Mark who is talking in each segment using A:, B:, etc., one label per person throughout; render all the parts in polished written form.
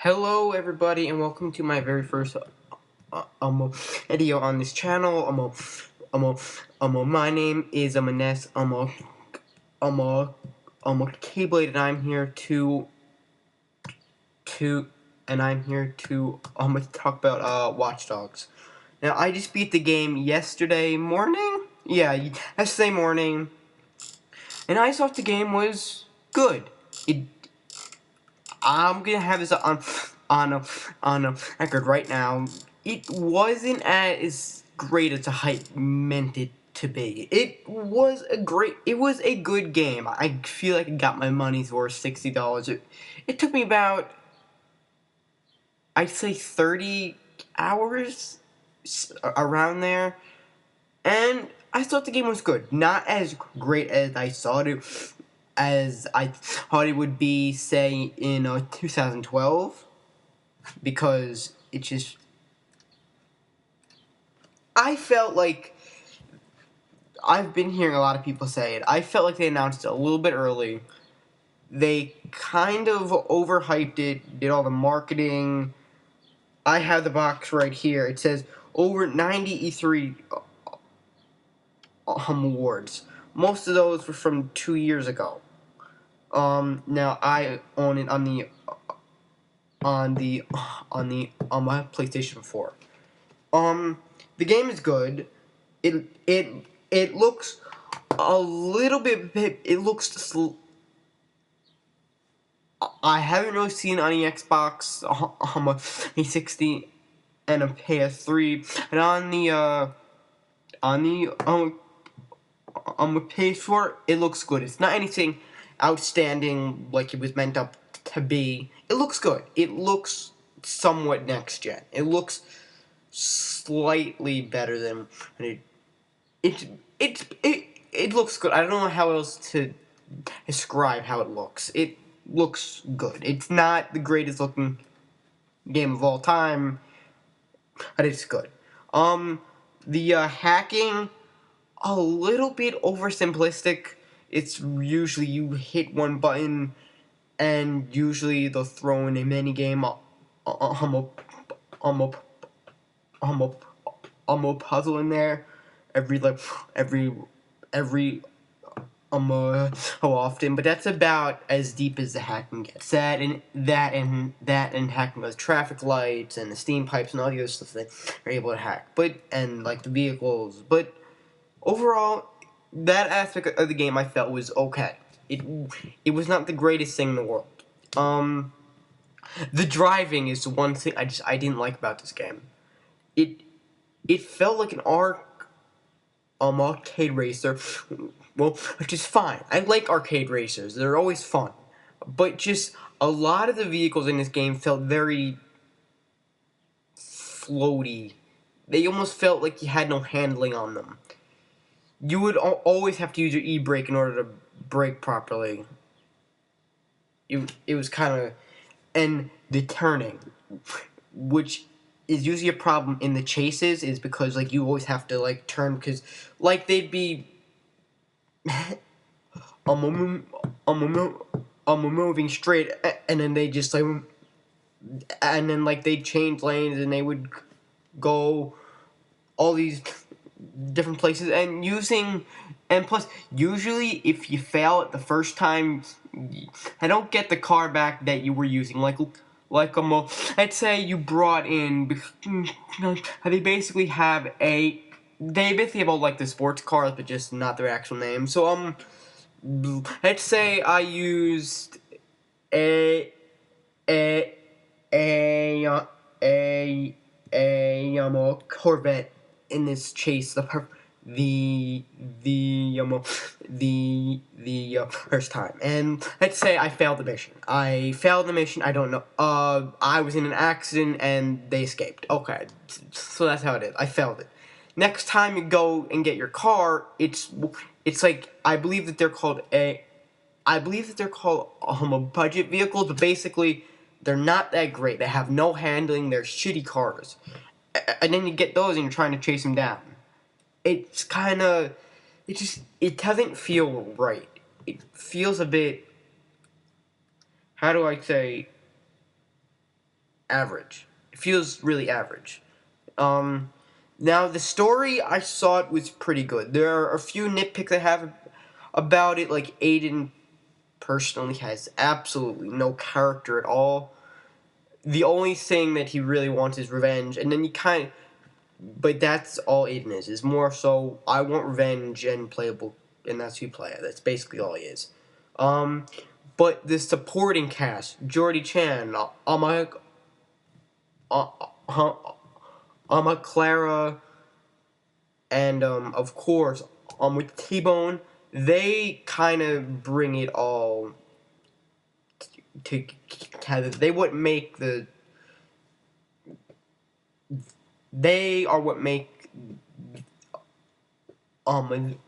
A: Hello everybody and welcome to my very first video on this channel. My name is Ness. Keyblade, and I'm here to talk about Watch Dogs. Now I just beat the game yesterday morning. Yeah, yesterday morning, and I thought the game was good. I'm gonna have this on a record right now. It wasn't as great as the hype meant it to be. It was a good game. I feel like I got my money's worth. $60. It took me about, I'd say, 30 hours around there, and I thought the game was good. Not as great as I thought it would be, say, in 2012, because I felt like, I've been hearing a lot of people say it, I felt like they announced it a little bit early. They kind of overhyped it, did all the marketing. I have the box right here. It says over 90 E3 awards. Most of those were from 2 years ago. Now I own it on my PlayStation 4. The game is good. It looks a little bit. It looks. I haven't really seen on the Xbox, a 360, and a PS3, and on the PS4, it looks good. It's not anything outstanding like it was meant up to be. It looks good. It looks somewhat next gen. It looks slightly better than it looks good. I don't know how else to describe how it looks. It looks good. It's not the greatest looking game of all time, but it's good. The hacking, a little bit oversimplistic. It's usually you hit one button, and usually they'll throw in a mini game, a puzzle in there every how often, but that's about as deep as the hacking gets. That and hacking with traffic lights and the steam pipes and all the other stuff that are able to hack. And like the vehicles. But overall, that aspect of the game I felt was okay. It was not the greatest thing in the world. The driving is the one thing I didn't like about this game. It felt like an arcade racer, well, which is fine. I like arcade racers. They're always fun. But just a lot of the vehicles in this game felt very floaty. They almost felt like you had no handling on them. You would always have to use your e-brake in order to brake properly. It was kind of... And the turning, which is usually a problem in the chases, is because like you always have to like turn, because like they'd be moving straight, and then they just like, and then like they'd change lanes and they would go all these different places, and plus usually if you fail it the first time, I don't get the car back that you were using. Let's say you brought in, they basically have all like the sports cars, but just not their actual name. So let's say I used a Corvette in this chase, the first time, and let's say I failed the mission. I don't know. I was in an accident and they escaped. Okay, so that's how it is. I failed it. Next time you go and get your car, it's like, I believe that they're called budget vehicles, but basically they're not that great. They have no handling. They're shitty cars, and then you get those and you're trying to chase them down. It's kind of, it doesn't feel right. It feels a bit, how do I say, average. It feels really average. Now the story I saw it was pretty good. There are a few nitpicks I have about it, like Aiden personally has absolutely no character at all. The only thing that he really wants is revenge, and then but that's all Aiden is more so I want revenge and playable, and that's who you play. That's basically all he is. Um, but the supporting cast, Jordy Chan, uh, uh, Clara, and of course, with T-Bone, they kind of bring it all together. They would make the. They are what make um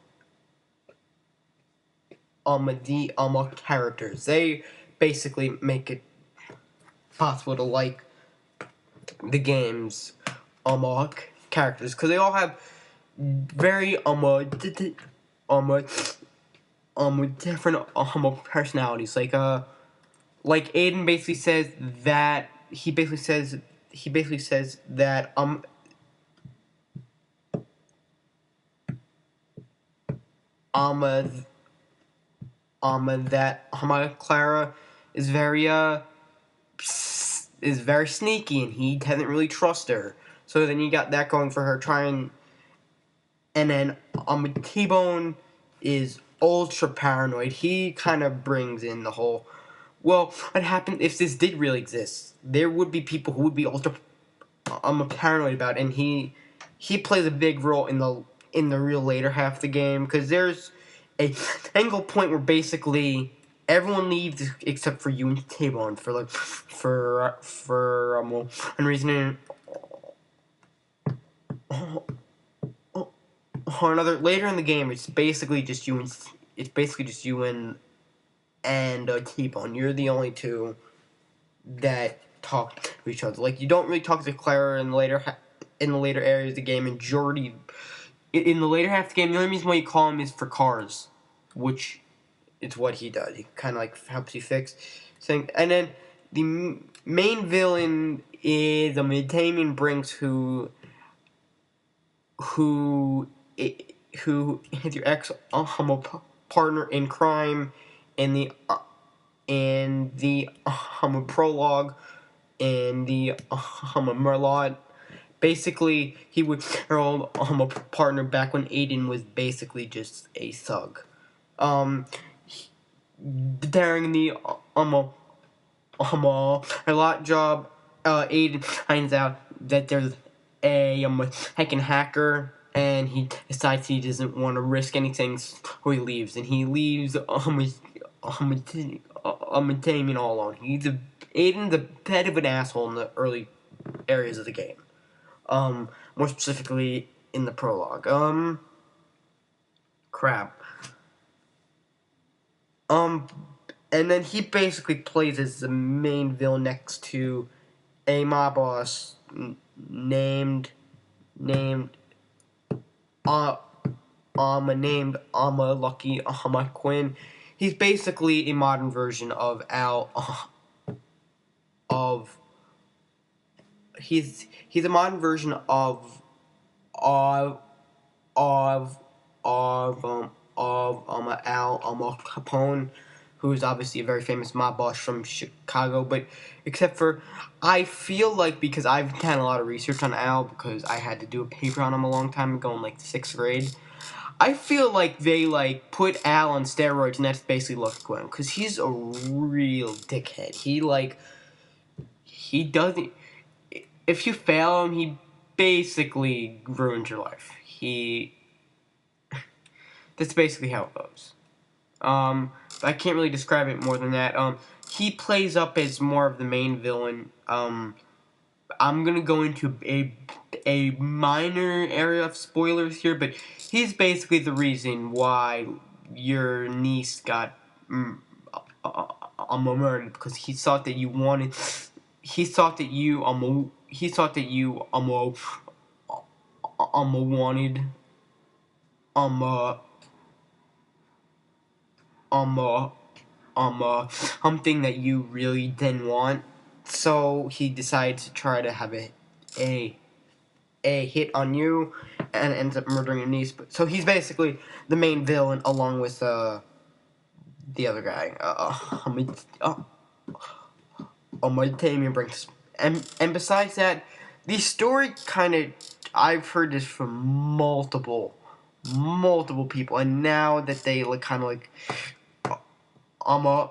A: the characters. They basically make it possible to like the game's characters because they all have very different personalities. Like Aiden basically says that he basically says that um that Clara is very sneaky and he doesn't really trust her. So then you got that going for her. And then T-Bone is ultra paranoid. He kind of brings in the whole. Well, what happened if this did really exist? There would be people who would be ultra paranoid about it, and he plays a big role in the real later half of the game because there's a single point where basically everyone leaves except for you and T-Bone for one reason or another. Later in the game, it's basically just you and T-Bone. You're the only two that talk to each other. Like you don't really talk to Clara in the later areas of the game, and Jordy in the later half of the game. The only reason why you call him is for cars, which is what he does. He kind of like helps you fix things. And then the main villain is Damien Brinks, who is your ex partner in crime in the prologue and the Merlot. Basically, he would kill a partner back when Aiden was basically just a thug. During the a lot job, Aiden finds out that there's a hacking hacker, and he decides he doesn't want to risk anything, so he leaves, and he leaves Damien all alone. Aiden's a bit of an asshole in the early areas of the game. More specifically in the prologue. Crap. And then he basically plays as the main villain next to a mob boss named Lucky Quinn. He's basically a modern version of Al of he's a modern version of Al Capone, who's obviously a very famous mob boss from Chicago. But except for, I feel like because I've done a lot of research on Al because I had to do a paper on him a long time ago in like 6th grade. I feel like they like put Al on steroids, and that's basically Lucky Quinn because he's a real dickhead. He doesn't. If you fail him, he basically ruins your life. That's basically how it goes. I can't really describe it more than that. He plays up as more of the main villain. I'm gonna go into a minor area of spoilers here, but he's basically the reason why your niece got murdered because he thought that you wanted. He thought that you wanted um um something that you really didn't want. so he decides to try to have a a hit on you, and ends up murdering your niece. So he's basically the main villain, along with the other guy. My Damien Brinks. And besides that, the story kind of, I've heard this from multiple people, and now that they like kind of like Amma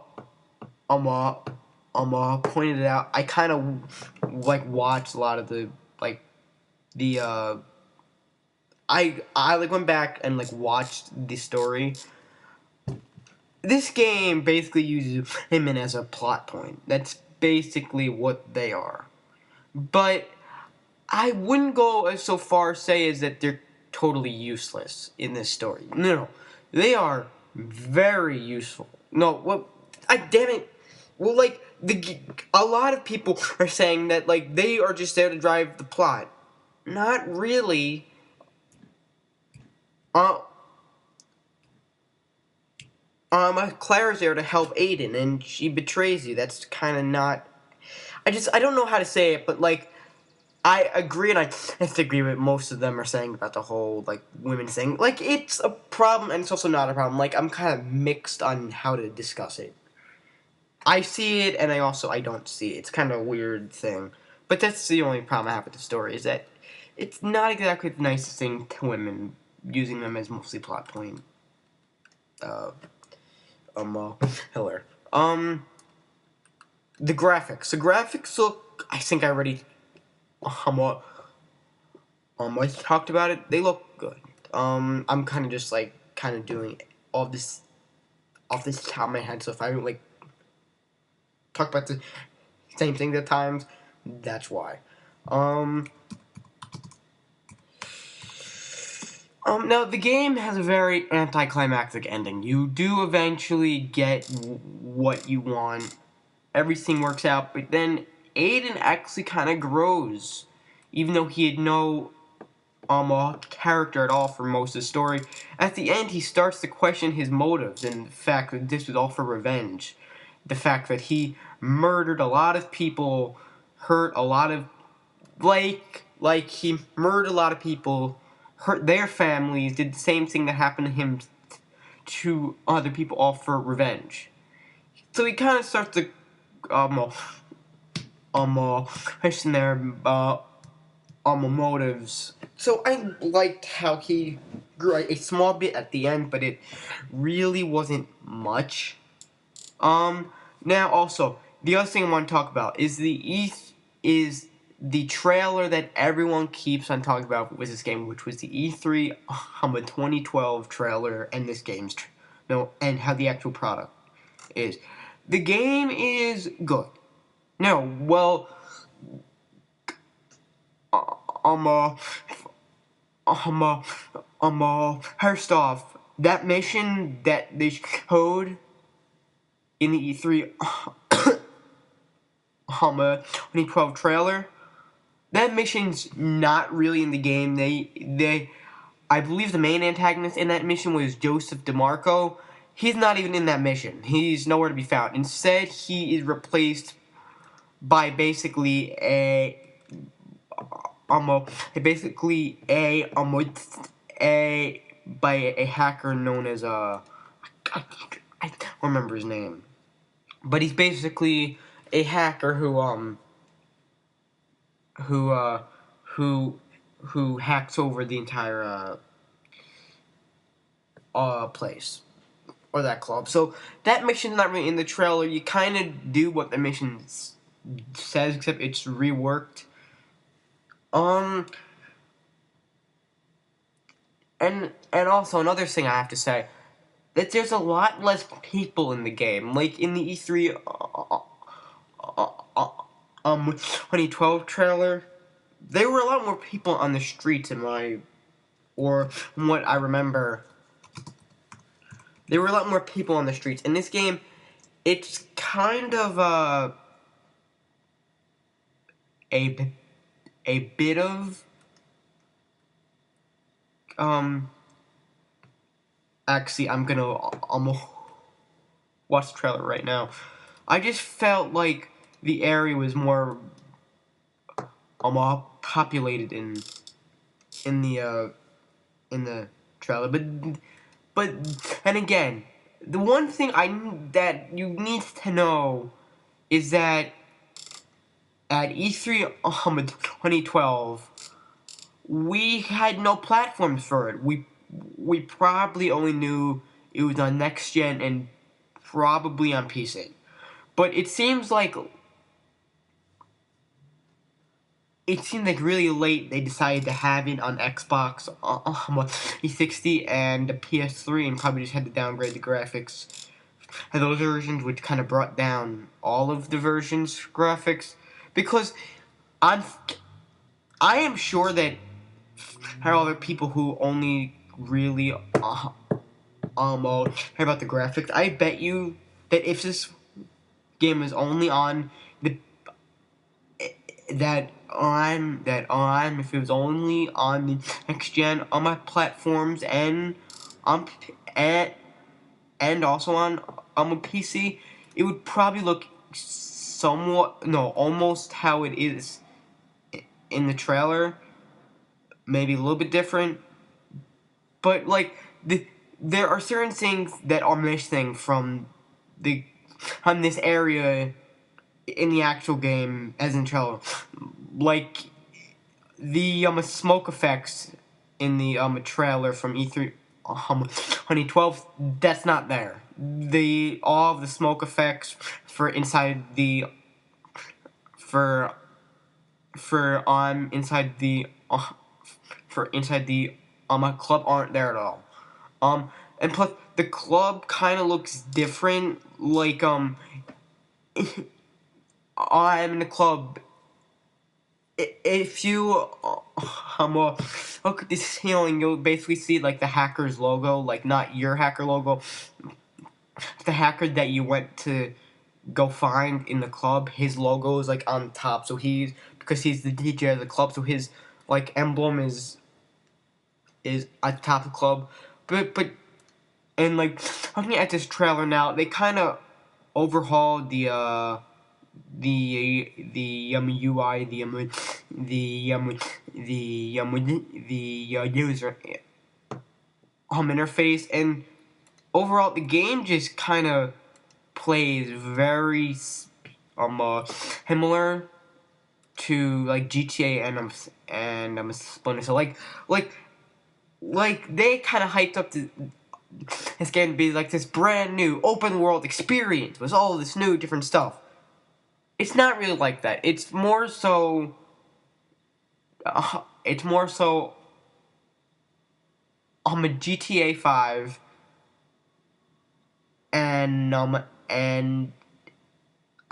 A: pointed it out, I kind of like watched a lot of the like the I like went back and like watched the story. This game basically uses women as a plot point. That's basically what they are. But I wouldn't go as so far as say as that they're totally useless in this story. No, they are very useful. No, well, damn it. Well, like a lot of people are saying that like they are just there to drive the plot. Not really. Uh, Claire's there to help Aiden, and she betrays you. That's kind of not. I don't know how to say it, but like I agree, and I disagree with most of them are saying about the whole like women thing. Like it's a problem, and it's also not a problem. Like I'm kind of mixed on how to discuss it. I see it, and I don't see it. It's kind of a weird thing, but that's the only problem I have with the story is that it's not exactly the nicest thing to women, using them as mostly plot point. Uh, Hiller. The graphics. The graphics look. I think I already I talked about it. They look good. I'm kind of just like kind of doing all this off this top of my head. So if I like talk about the same thing at times, that's why. Um. Now the game has a very anticlimactic ending. You do eventually get what you want. Everything works out, but then Aiden actually kind of grows, even though he had no character at all for most of the story. At the end, he starts to question his motives and the fact that this was all for revenge. The fact that he murdered a lot of people, hurt a lot of like he murdered a lot of people, hurt their families, did the same thing that happened to him to other people, all for revenge. So he kind of starts to question their motives. So I liked how he grew a small bit at the end, but it really wasn't much. Now also the other thing I want to talk about is the trailer that everyone keeps on talking about with this game, which was the E3 2012 trailer, and this game's and how the actual product is. The game is good. No, well, first off, that mission that they showed in the E3 2012 trailer, that mission's not really in the game. I believe the main antagonist in that mission was Joseph DeMarco. He's not even in that mission. He's nowhere to be found. Instead, he is replaced by basically a by a hacker known as I don't remember his name, but he's basically a hacker who hacks over the entire place or that club. So that mission's not really in the trailer. You kind of do what the mission says, except it's reworked. And also another thing I have to say, that there's a lot less people in the game. Like in the E3 2012 trailer, there were a lot more people on the streets from what I remember. There were a lot more people on the streets. In this game, it's kind of a bit of actually I'm gonna watch the trailer right now. I just felt like the area was more populated in the trailer, but and again, the one thing that you need to know is that at E3 2012, we had no platforms for it. We probably only knew it was on next gen and probably on PC. But it seems like really late they decided to have it on Xbox 360 and the PS3, and probably just had to downgrade the graphics and those versions, which kind of brought down all of the versions' graphics. Because I am sure that there are other people who only really care about the graphics. I bet you that if this game is only on the if it was only on the next gen on my platforms and and also on a PC, it would probably look almost how it is in the trailer, maybe a little bit different, but like there are certain things that are missing from this area in the actual game as in trailer, like the smoke effects in the trailer from E3 2012. That's not there. All of the smoke effects for inside the club aren't there at all. And plus the club kind of looks different. Like I'm in the club. If you look at the ceiling, you'll basically see like the hacker's logo, like not your hacker logo, the hacker that you went to go find in the club. His logo is like on top, so because he's the DJ of the club, so his like emblem is at the top of the club. But and like looking at this trailer now, they kind of overhauled the UI, the user interface, and overall the game just kind of plays very similar to like GTA and Splinter Cell. Like they kind of hyped up this game to be like this brand new open world experience with all this new different stuff. It's not really like that. It's more so. A GTA 5 and I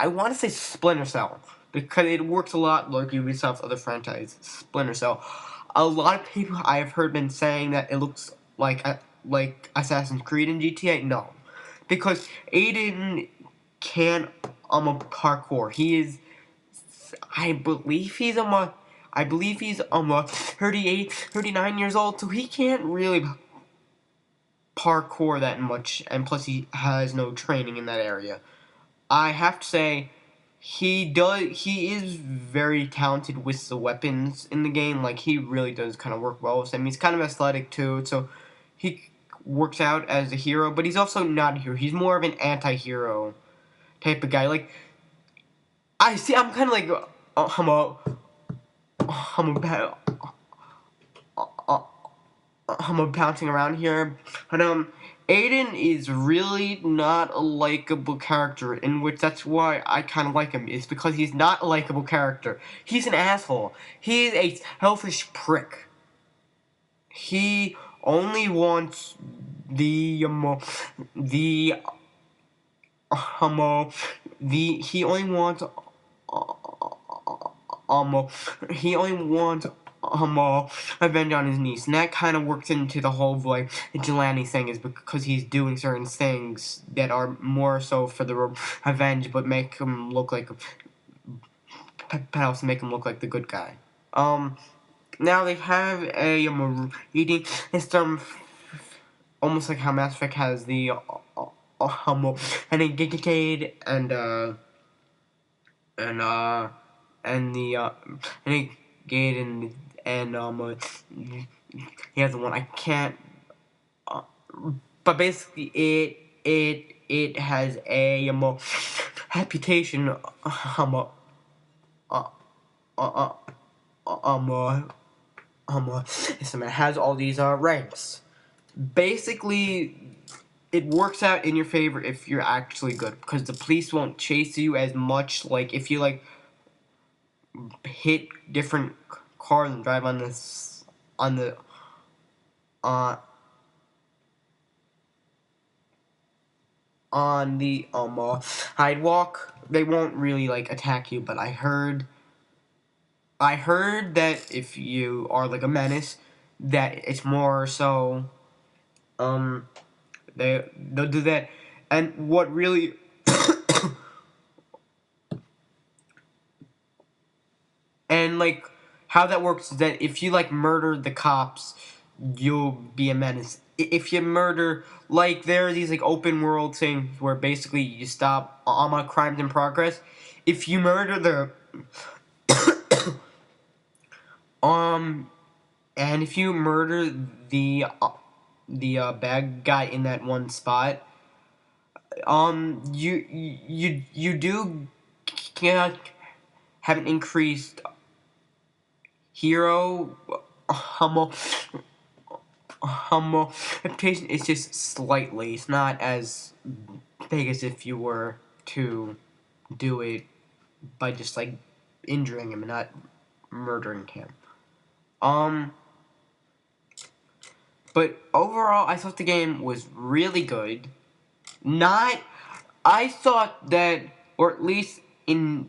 A: want to say Splinter Cell because it works a lot like Ubisoft's other franchise, Splinter Cell. A lot of people I have heard been saying that it looks like Assassin's Creed and GTA. No, because Aiden can't a parkour. He is, I believe he's 38, 39 years old, so he can't really parkour that much, and plus he has no training in that area. I have to say, he is very talented with the weapons in the game. Like, he really does kind of work well with them. He's kind of athletic, too, so he works out as a hero, but he's also not a hero. He's more of an anti-hero type of guy. Like, I'm kind of like, I'm bouncing around here, but Aiden is really not a likable character, in which that's why I kind of like him. It's because he's not a likable character. He's an asshole. He's a selfish prick. He only wants he only wants revenge on his niece, and that kind of works into the whole like vigilante thing, is because he's doing certain things that are more so for the revenge, but make him look like the good guy. Now they have a reading system, almost like how Mass Effect has the and a Gigacade and and and the and it gate and he has the one I can't. Uh, but basically, it has a reputation uh, uh, um uh, it has all these ranks. Basically, it works out in your favor if you're actually good, because the police won't chase you as much. Like if you like hit different cars and drive on this on the uh sidewalk, they won't really like attack you. But I heard that if you are like a menace, that it's more so um they'll do that. And what really and like how that works is that if you like murder the cops, you'll be a menace. If you murder, like there are these like open world things where basically you stop crimes in progress. If you murder the um and if you murder the bad guy in that one spot, you do can have an increased hero um reputation. Is just slightly. It's not as big as if you were to do it by just like injuring him and not murdering him. Um, but overall, I thought the game was really good. Not, I thought that, or at least in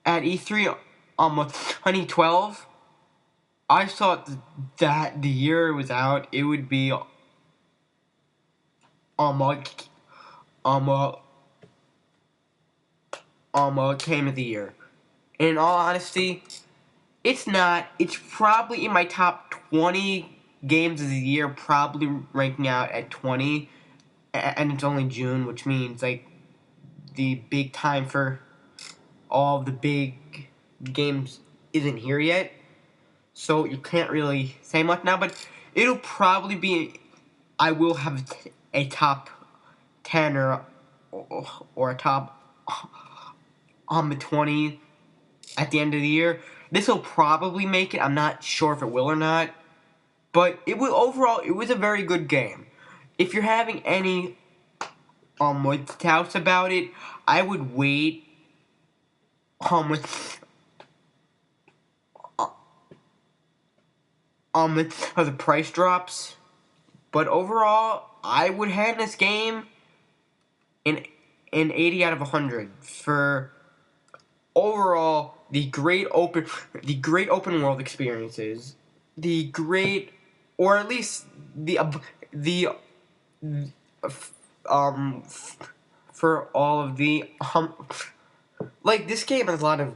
A: at E3 2012, I thought that the year it was out, it would be um uh, um uh, game of the year. In all honesty, it's not. It's probably in my top 20 games of the year, probably ranking out at 20, and it's only June, which means like the big time for all the big games isn't here yet. So you can't really say much now, but it'll probably be. I will have a top 10 or a top 20 at the end of the year. This will probably make it. I'm not sure if it will or not, but it will overall. It was a very good game. If you're having any doubts about it, I would wait how the price drops. But overall, I would hand this game an 80 out of 100 for overall the great open world experiences, the great, or at least the um for all of the like this game has a lot of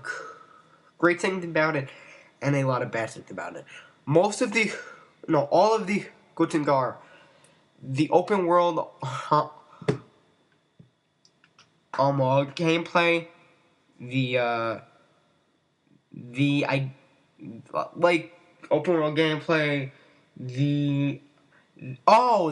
A: great things about it and a lot of bad things about it. Most of the no all of the good things are the open world gameplay, the I like open world gameplay, the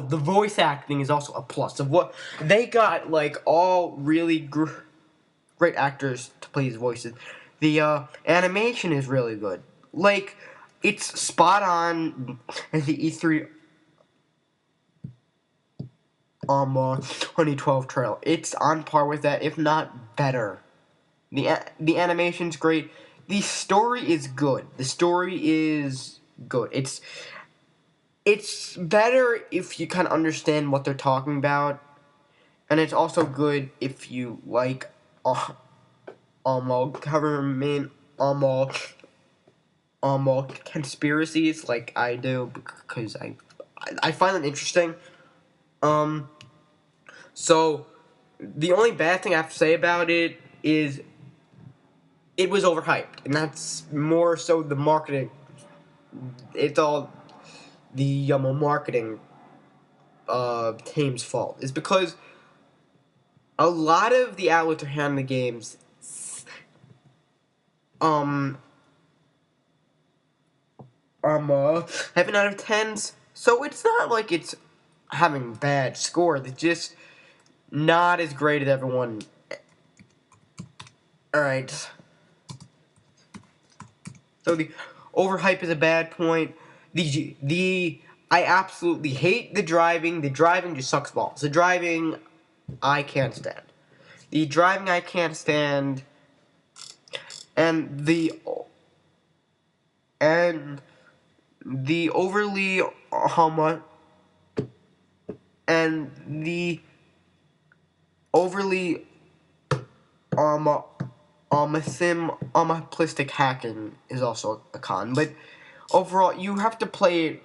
A: voice acting is also a plus. Of what they got, like all really great actors to play these voices. The animation is really good. Like it's spot on as the E3 2012 trail. It's on par with that, if not better. The animation's great. The story is good. The story is good. It's better if you kind of understand what they're talking about, and it's also good if you like government conspiracies like I do, because I find them interesting. So the only bad thing I have to say about it is it was overhyped, and that's more so the marketing. It's all the marketing team's fault. It's because a lot of the outlets are handling the games um 7 out of 10s. So it's not like it's having bad scores. It's just not as great as everyone. All right. So the overhype is a bad point. The I absolutely hate the driving. The driving just sucks balls. The driving I can't stand. The driving I can't stand, and and the overly and the overly um simplistic hacking is also a con. But overall, you have to play it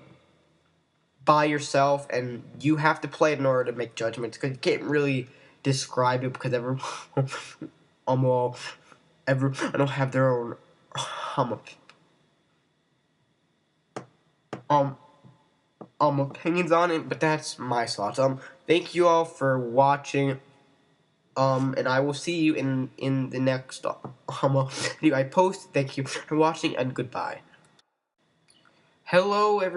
A: by yourself, and you have to play it in order to make judgments, because you can't really describe it, because well, I don't have their own um opinions on it, but that's my thoughts. Thank you all for watching. And I will see you in the next video I post. Thank you for watching, and goodbye. Hello, everyone.